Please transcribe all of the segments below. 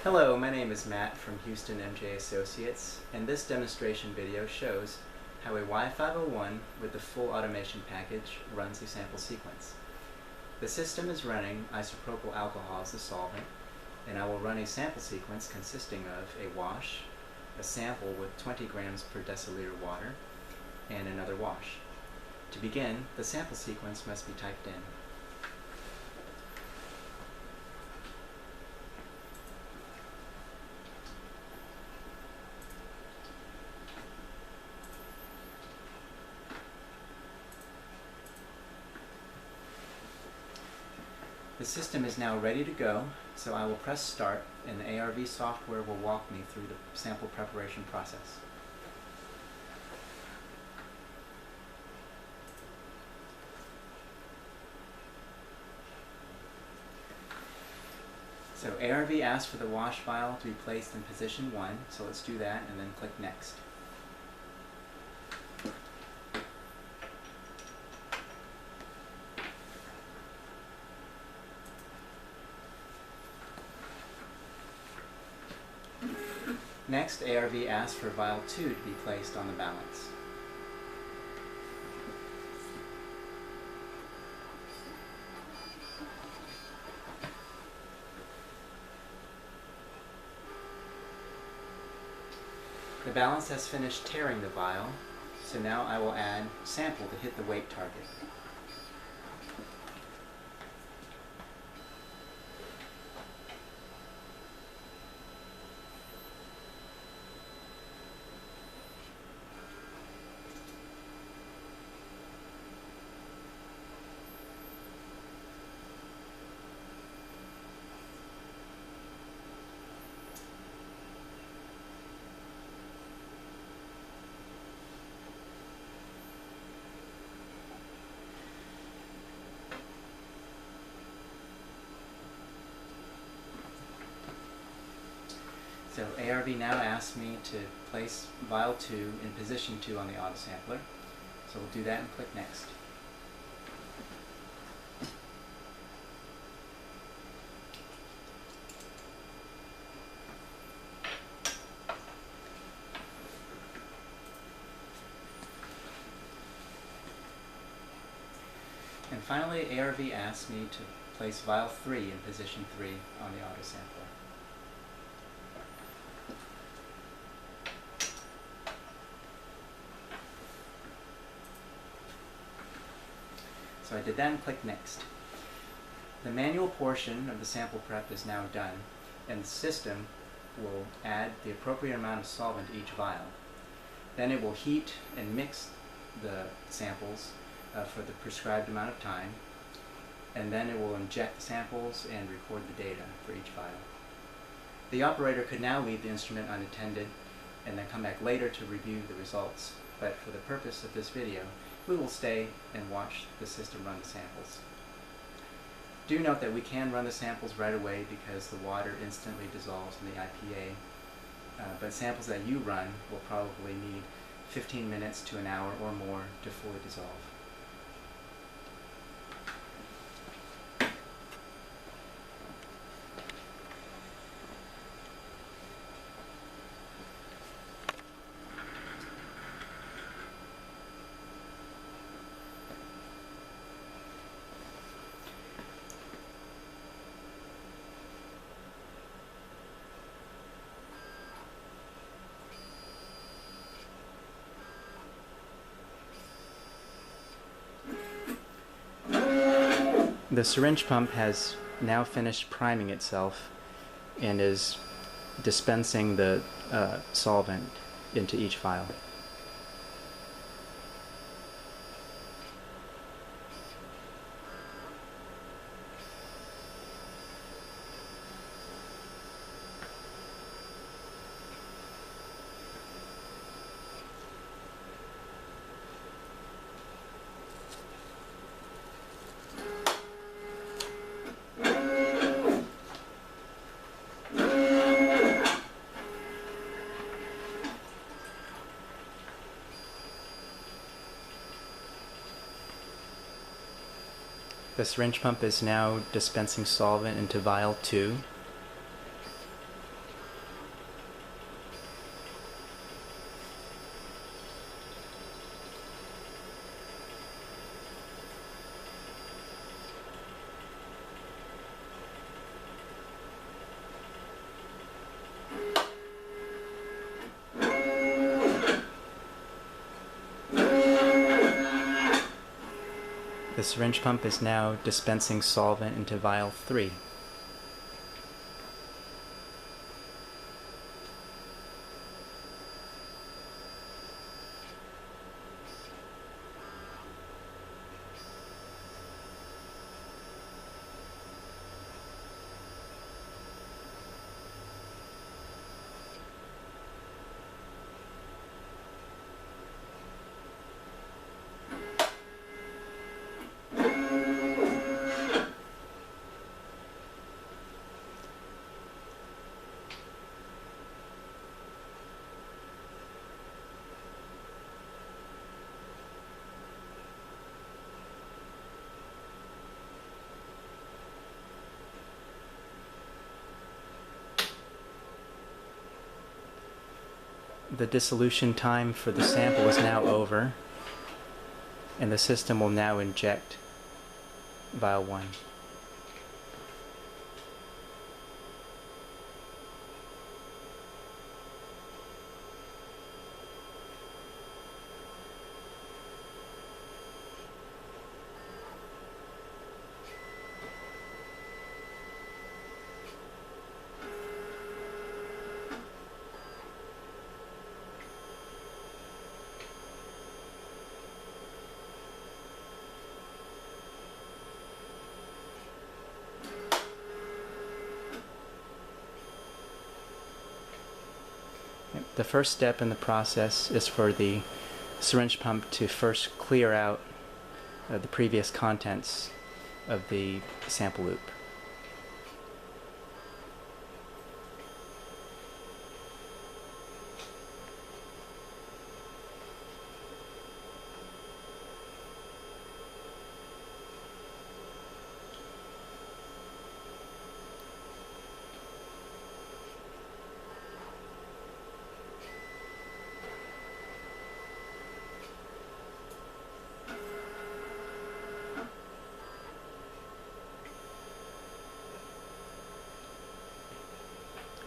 Hello, my name is Matt from Houston MJ Associates, and this demonstration video shows how a Y501 with the full automation package runs a sample sequence. The system is running isopropyl alcohol as the solvent, and I will run a sample sequence consisting of a wash, a sample with 20 grams per deciliter water, and another wash. To begin, the sample sequence must be typed in. The system is now ready to go, so I will press start and the ARV software will walk me through the sample preparation process. So ARV asks for the wash vial to be placed in position 1, so let's do that and then click next. Next, ARV asks for vial 2 to be placed on the balance. The balance has finished tearing the vial, so now I will add sample to hit the weight target. So ARV now asks me to place vial 2 in position 2 on the autosampler. So we'll do that and click next. And finally, ARV asks me to place vial 3 in position 3 on the autosampler. So I did that and click next. The manual portion of the sample prep is now done, and the system will add the appropriate amount of solvent to each vial. Then it will heat and mix the samples for the prescribed amount of time, and then it will inject the samples and record the data for each vial. The operator could now leave the instrument unattended and then come back later to review the results, but for the purpose of this video, we will stay and watch the system run the samples. Do note that we can run the samples right away because the water instantly dissolves in the IPA, but samples that you run will probably need 15 minutes to an hour or more to fully dissolve. The syringe pump has now finished priming itself and is dispensing the solvent into each vial. The syringe pump is now dispensing solvent into vial 2. The syringe pump is now dispensing solvent into vial 3. The dissolution time for the sample is now over, and the system will now inject vial 1. The first step in the process is for the syringe pump to first clear out the previous contents of the sample loop.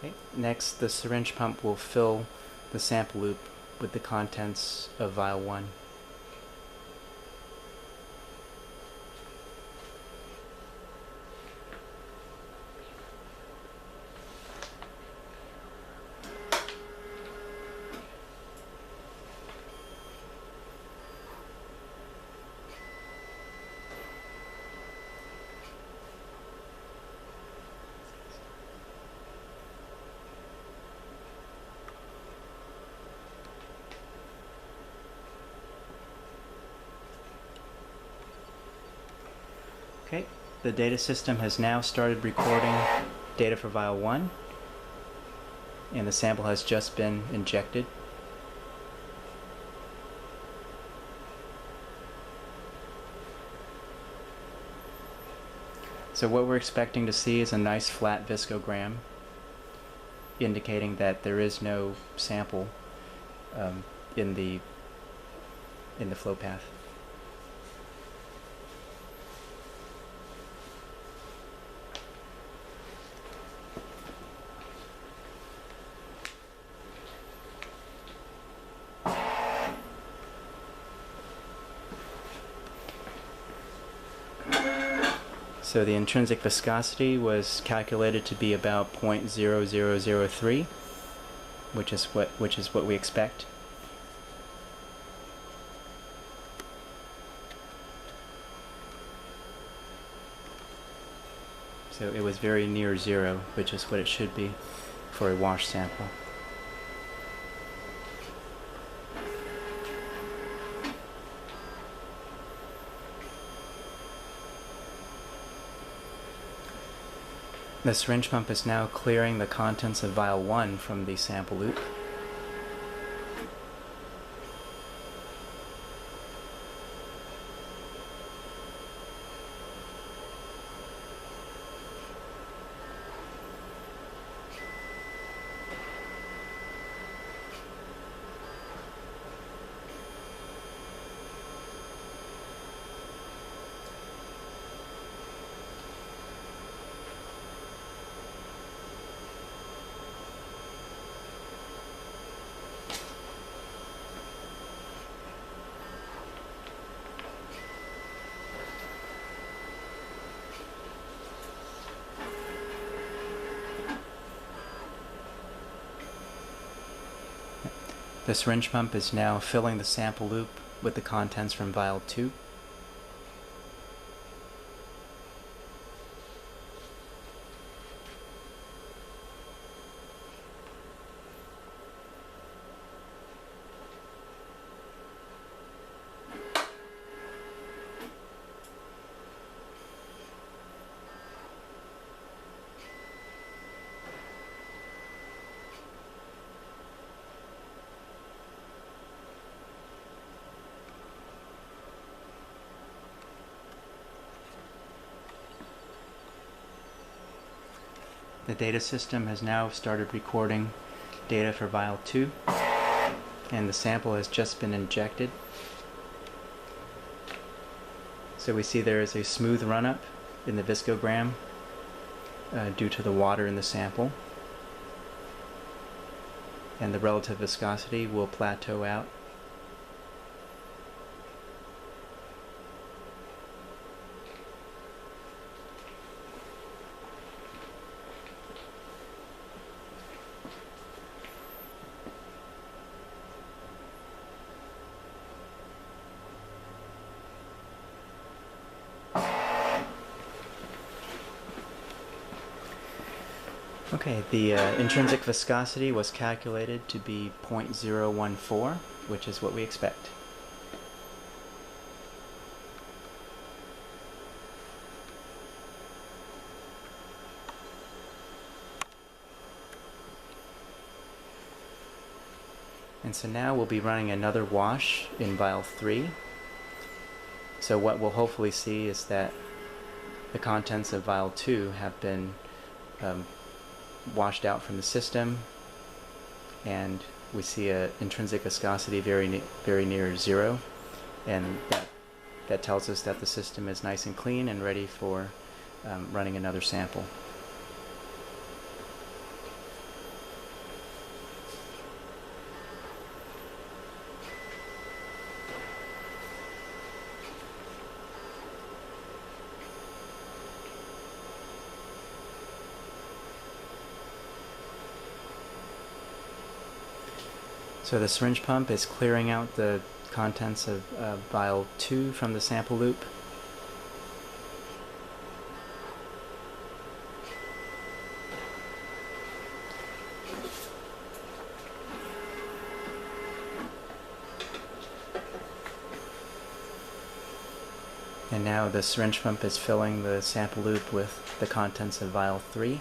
Okay. Next, the syringe pump will fill the sample loop with the contents of vial 1. Okay, the data system has now started recording data for vial 1, and the sample has just been injected. So what we're expecting to see is a nice flat viscogram, indicating that there is no sample in the flow path. So the intrinsic viscosity was calculated to be about 0.0003, which is what we expect. So it was very near 0, which is what it should be for a wash sample. The syringe pump is now clearing the contents of vial 1 from the sample loop. The syringe pump is now filling the sample loop with the contents from vial 2. The data system has now started recording data for vial 2, and the sample has just been injected. So we see there is a smooth run-up in the viscogram due to the water in the sample, and the relative viscosity will plateau out. Okay, the intrinsic viscosity was calculated to be 0.014, which is what we expect. And so now we'll be running another wash in vial 3. So what we'll hopefully see is that the contents of vial 2 have been washed out from the system, and we see an intrinsic viscosity very near 0, and that tells us that the system is nice and clean and ready for running another sample. So the syringe pump is clearing out the contents of vial 2 from the sample loop. And now the syringe pump is filling the sample loop with the contents of vial 3.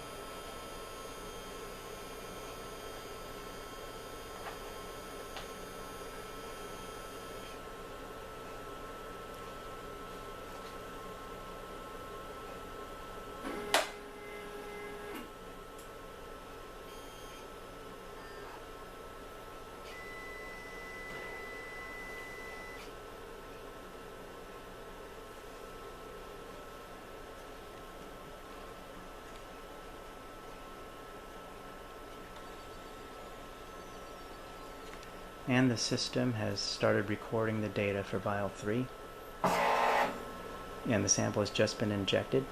And the system has started recording the data for vial 3, and the sample has just been injected.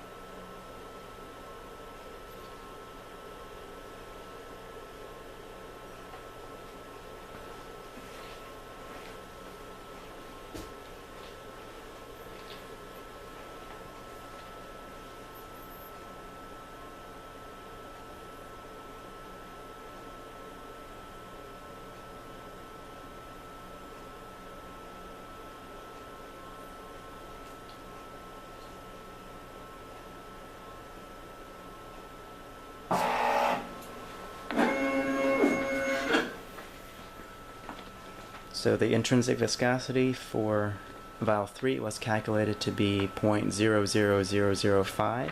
So the intrinsic viscosity for vial 3 was calculated to be 0.00005,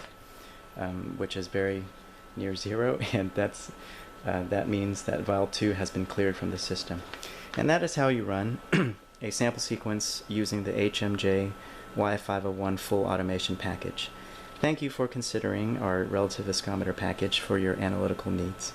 which is very near 0, and that means that vial 2 has been cleared from the system. And that is how you run a sample sequence using the HMJ Y501 full automation package. Thank you for considering our relative viscometer package for your analytical needs.